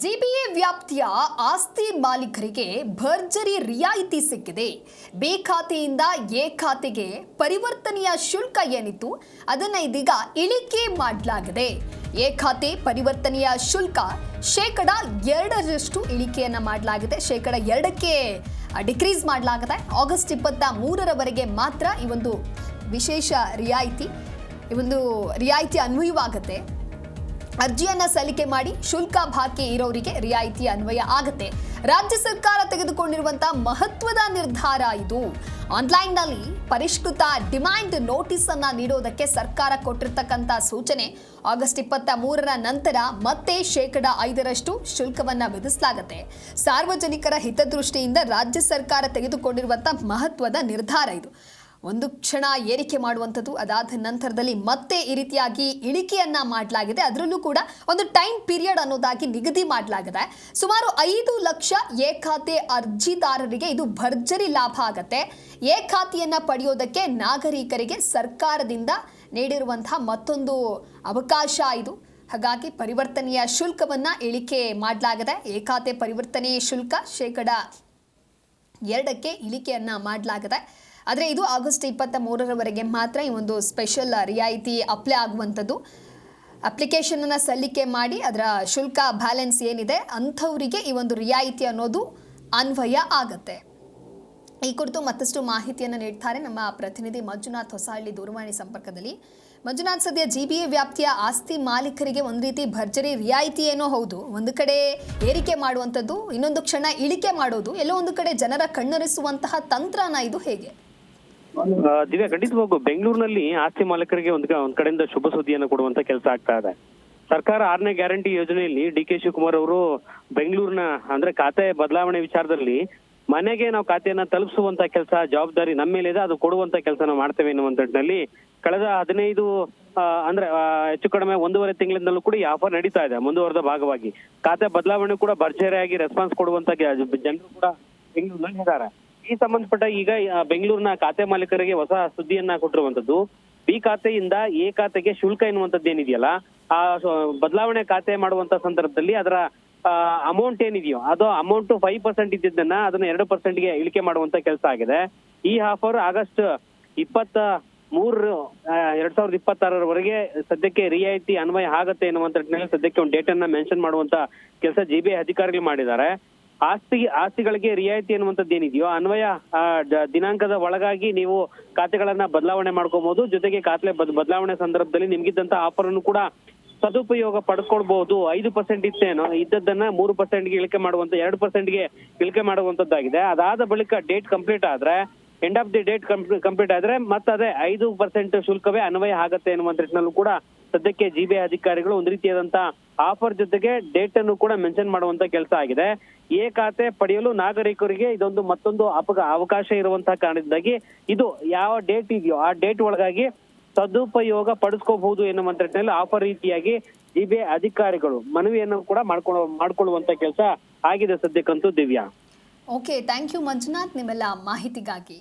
GBA ವ್ಯಾಪ್ತಿಯ ಆಸ್ತಿ ಮಾಲೀಕರಿಗೆ ಭರ್ಜರಿ ರಿಯಾಯಿತಿ ಸಿಕ್ಕಿದೆ. ಬಿ ಖಾತೆಯಿಂದ ಎ ಖಾತೆಗೆ ಪರಿವರ್ತನೆಯ ಶುಲ್ಕ ಏನಿತ್ತು ಅದನ್ನು ಇದೀಗ ಇಳಿಕೆ ಮಾಡಲಾಗಿದೆ. ಎ ಖಾತೆ ಪರಿವರ್ತನೆಯ ಶುಲ್ಕ ಶೇಕಡ 2% ಇಳಿಕೆಯನ್ನ ಮಾಡಲಾಗಿದೆ. ಶೇಕಡ 2ಕ್ಕೆ ಡಿಕ್ರೀಸ್ ಮಾಡಲಾಗಿದೆ. ಆಗಸ್ಟ್ 23ರವರೆಗೆ ಮಾತ್ರ ಈ ಒಂದು ವಿಶೇಷ ರಿಯಾಯಿತಿ ಅನ್ವಯವಾಗುತ್ತೆ. ಅರ್ಜಿಯನ್ನ ಸಲ್ಲಿಕೆ ಮಾಡಿ ಶುಲ್ಕ ಬಾಕಿ ಇರೋರಿಗೆ ರಿಯಾಯಿತಿ ಅನ್ವಯ ಆಗುತ್ತೆ. ರಾಜ್ಯ ಸರ್ಕಾರ ತೆಗೆದುಕೊಂಡಿರುವಂತಹ ಮಹತ್ವದ ನಿರ್ಧಾರ ಇದು. ಆನ್ಲೈನ್ನಲ್ಲಿ ಪರಿಷ್ಕೃತ ಡಿಮ್ಯಾಂಡ್ ನೋಟಿಸ್ ಅನ್ನ ನೀಡೋದಕ್ಕೆ ಸರ್ಕಾರ ಕೊಟ್ಟಿರ್ತಕ್ಕಂಥ ಸೂಚನೆ. ಆಗಸ್ಟ್ 23ರ ನಂತರ ಮತ್ತೆ ಶೇಕಡ 5% ಶುಲ್ಕವನ್ನ ವಿಧಿಸಲಾಗುತ್ತೆ. ಸಾರ್ವಜನಿಕರ ಹಿತದೃಷ್ಟಿಯಿಂದ ರಾಜ್ಯ ಸರ್ಕಾರ ತೆಗೆದುಕೊಂಡಿರುವಂತಹ ಮಹತ್ವದ ನಿರ್ಧಾರ ಇದು. ಒಂದು ಕ್ಷಣ ಏರಿಕೆ ಮಾಡುವಂಥದ್ದು, ಅದಾದ ನಂತರದಲ್ಲಿ ಮತ್ತೆ ಈ ರೀತಿಯಾಗಿ ಇಳಿಕೆಯನ್ನ ಮಾಡಲಾಗಿದೆ. ಅದರಲ್ಲೂ ಕೂಡ ಒಂದು ಟೈಮ್ ಪೀರಿಯಡ್ ಅನ್ನೋದಾಗಿ ನಿಗದಿ ಮಾಡಲಾಗಿದೆ. ಸುಮಾರು 5 ಲಕ್ಷ ಎ ಖಾತೆ ಅರ್ಜಿದಾರರಿಗೆ ಇದು ಭರ್ಜರಿ ಲಾಭ ಆಗತ್ತೆ. ಎ ಖಾತೆಯನ್ನ ಪಡೆಯೋದಕ್ಕೆ ನಾಗರಿಕರಿಗೆ ಸರ್ಕಾರದಿಂದ ನೀಡಿರುವಂತಹ ಮತ್ತೊಂದು ಅವಕಾಶ ಇದು. ಹಾಗಾಗಿ ಪರಿವರ್ತನೆಯ ಶುಲ್ಕವನ್ನ ಇಳಿಕೆ ಮಾಡಲಾಗಿದೆ. ಎ ಖಾತೆ ಪರಿವರ್ತನೆ ಶುಲ್ಕ ಶೇಕಡ 2ಕ್ಕೆ ಇಳಿಕೆಯನ್ನ ಮಾಡಲಾಗಿದೆ. ಆದರೆ ಇದು ಆಗಸ್ಟ್ 23ರವರೆಗೆ ಮಾತ್ರ ಈ ಒಂದು ಸ್ಪೆಷಲ್ ರಿಯಾಯಿತಿ ಅಪ್ಲೈ ಆಗುವಂಥದ್ದು. ಅಪ್ಲಿಕೇಶನನ್ನು ಸಲ್ಲಿಕೆ ಮಾಡಿ ಅದರ ಶುಲ್ಕ ಬ್ಯಾಲೆನ್ಸ್ ಏನಿದೆ ಅಂಥವರಿಗೆ ಈ ಒಂದು ರಿಯಾಯಿತಿ ಅನ್ನೋದು ಅನ್ವಯ ಆಗತ್ತೆ. ಈ ಕುರಿತು ಮತ್ತಷ್ಟು ಮಾಹಿತಿಯನ್ನು ನೀಡ್ತಾರೆ ನಮ್ಮ ಪ್ರತಿನಿಧಿ ಮಂಜುನಾಥ್ ಹೊಸಹಳ್ಳಿ ದೂರವಾಣಿ ಸಂಪರ್ಕದಲ್ಲಿ. ಮಂಜುನಾಥ್, ಸದ್ಯ ಜಿಬಿಎ ವ್ಯಾಪ್ತಿಯ ಆಸ್ತಿ ಮಾಲೀಕರಿಗೆ ಒಂದು ರೀತಿ ಭರ್ಜರಿ ರಿಯಾಯಿತಿ ಏನೋ ಹೌದು, ಒಂದು ಕಡೆ ಏರಿಕೆ ಮಾಡುವಂಥದ್ದು, ಇನ್ನೊಂದು ಕ್ಷಣ ಇಳಿಕೆ ಮಾಡೋದು, ಎಲ್ಲೋ ಒಂದು ಕಡೆ ಜನರ ಕಣ್ಣೊರೆಸುವಂತಹ ತಂತ್ರನ ಇದು ಹೇಗೆ? ದಿವ್ಯಾ, ಖಂಡಿತವಾಗೂ ಬೆಂಗಳೂರಿನಲ್ಲಿ ಆಸ್ತಿ ಮಾಲೀಕರಿಗೆ ಒಂದ್ ಕಡೆಯಿಂದ ಶುಭ ಸುದ್ದಿಯನ್ನು ಕೊಡುವಂತ ಕೆಲಸ ಆಗ್ತಾ ಇದೆ. ಸರ್ಕಾರ 6ನೇ ಗ್ಯಾರಂಟಿ ಯೋಜನೆಯಲ್ಲಿ ಡಿ ಕೆ ಶಿವಕುಮಾರ್ ಅವರು ಬೆಂಗಳೂರಿನ ಅಂದ್ರೆ ಖಾತೆ ಬದಲಾವಣೆ ವಿಚಾರದಲ್ಲಿ ಮನೆಗೆ ನಾವು ಖಾತೆಯನ್ನ ತಲುಪಿಸುವಂತ ಕೆಲಸ ಜವಾಬ್ದಾರಿ ನಮ್ಮ ಮೇಲೆ ಇದೆ, ಅದು ಕೊಡುವಂತ ಕೆಲಸ ನಾವು ಮಾಡ್ತೇವೆ ಎನ್ನುವಂತ ನಿಟ್ಟಿನಲ್ಲಿ ಕಳೆದ 15 ಅಂದ್ರೆ ಹೆಚ್ಚು ಕಡಿಮೆ 1.5 ತಿಂಗಳಿಂದಲೂ ಕೂಡ ಈ ಆಫರ್ ನಡೀತಾ ಇದೆ. ಮುಂದುವರೆದ ಭಾಗವಾಗಿ ಖಾತೆ ಬದಲಾವಣೆ ಕೂಡ ಭರ್ಜರಿಯಾಗಿ ರೆಸ್ಪಾನ್ಸ್ ಕೊಡುವಂತ ಜನರು ಕೂಡ ಬೆಂಗಳೂರಿನಲ್ಲಿ ಇದ್ದಾರೆ. ಈ ಸಂಬಂಧಪಟ್ಟ ಈಗ ಬೆಂಗಳೂರಿನ ಖಾತೆ ಮಾಲೀಕರಿಗೆ ಹೊಸ ಸುದ್ದಿಯನ್ನ ಕೊಟ್ಟಿರುವಂತದ್ದು. ಬಿ ಖಾತೆಯಿಂದ ಎ ಖಾತೆಗೆ ಶುಲ್ಕ ಎನ್ನುವಂಥದ್ದು ಏನಿದೆಯಲ್ಲ, ಆ ಬದಲಾವಣೆ ಖಾತೆ ಮಾಡುವಂತ ಸಂದರ್ಭದಲ್ಲಿ ಅದರ ಅಮೌಂಟ್ ಏನಿದೆಯೋ ಅದು ಅಮೌಂಟ್ 5% ಇದ್ದಿದ್ದನ್ನ ಅದನ್ನ 2%ಗೆ ಇಳಿಕೆ ಮಾಡುವಂತ ಕೆಲಸ ಆಗಿದೆ. ಈ ಆಫರ್ ಆಗಸ್ಟ್ 23, 2026ರವರೆಗೆ ಸದ್ಯಕ್ಕೆ ರಿಯಾಯಿತಿ ಅನ್ವಯ ಆಗತ್ತೆ ಎನ್ನುವಂತ ನಿಟ್ಟಿನಲ್ಲಿ ಸದ್ಯಕ್ಕೆ ಒಂದು ಡೇಟ್ ಅನ್ನ ಮೆನ್ಷನ್ ಮಾಡುವಂತ ಕೆಲಸ ಜಿಬಿಎ ಅಧಿಕಾರಿಗಳು ಮಾಡಿದ್ದಾರೆ. ಆಸ್ತಿಗಳಿಗೆ ರಿಯಾಯಿತಿ ಎನ್ನುವಂಥದ್ದು ಏನಿದೆಯೋ ಅನ್ವಯ ದಿನಾಂಕದ ಒಳಗಾಗಿ ನೀವು ಖಾತೆಗಳನ್ನ ಬದಲಾವಣೆ ಮಾಡ್ಕೋಬಹುದು. ಜೊತೆಗೆ ಖಾತೆ ಬದಲಾವಣೆ ಸಂದರ್ಭದಲ್ಲಿ ನಿಮ್ಗಿದ್ದಂತ ಆಫರ್ ಅನ್ನು ಕೂಡ ಸದುಪಯೋಗ ಪಡ್ಕೊಳ್ಬಹುದು. 5% ಇದ್ದದ್ದನ್ನ 3%ಗೆ ಇಳಿಕೆ ಮಾಡುವಂತ 2%ಗೆ ಇಳಿಕೆ ಮಾಡುವಂತದ್ದಾಗಿದೆ. ಅದಾದ ಬಳಿಕ ಡೇಟ್ ಕಂಪ್ಲೀಟ್ ಆದ್ರೆ end of the date complete ಆದ್ರೆ ಮತ್ತೆ 5% ಶುಲ್ಕವೇ ಅನ್ವಯ ಆಗತ್ತೆ ಎನ್ನುವಂತ ನಿಟ್ಟಿನಲ್ಲೂ ಕೂಡ ಸದ್ಯಕ್ಕೆ ಜಿಬಿಎ ಅಧಿಕಾರಿಗಳು ಒಂದು ರೀತಿಯಾದಂತ ಆಫರ್ ಜೊತೆಗೆ ಡೇಟ್ ಅನ್ನು ಕೂಡ ಮೆನ್ಷನ್ ಮಾಡುವಂತ ಕೆಲಸ ಆಗಿದೆ. ಎ ಖಾತೆ ಪಡೆಯಲು ನಾಗರಿಕರಿಗೆ ಇದೊಂದು ಮತ್ತೊಂದು ಅವಕಾಶ ಇರುವಂತಹ ಕಾರಣದಿಂದಾಗಿ ಇದು ಯಾವ ಡೇಟ್ ಇದೆಯೋ ಆ ಡೇಟ್ ಒಳಗಾಗಿ ಸದುಪಯೋಗ ಪಡಿಸ್ಕೋಬಹುದು ಎನ್ನುವಂತ ನಿಟ್ಟಿನಲ್ಲಿ ಆಫರ್ ರೀತಿಯಾಗಿ ಜಿಬಿಎ ಅಧಿಕಾರಿಗಳು ಮನವಿಯನ್ನು ಕೂಡ ಮಾಡ್ಕೊಳ್ಳುವಂತ ಕೆಲಸ ಆಗಿದೆ ಸದ್ಯಕ್ಕಂತೂ. Divya, okay, thank you Manjunath ನಿಮ್ಮೆಲ್ಲ ಮಾಹಿತಿಗಾಗಿ.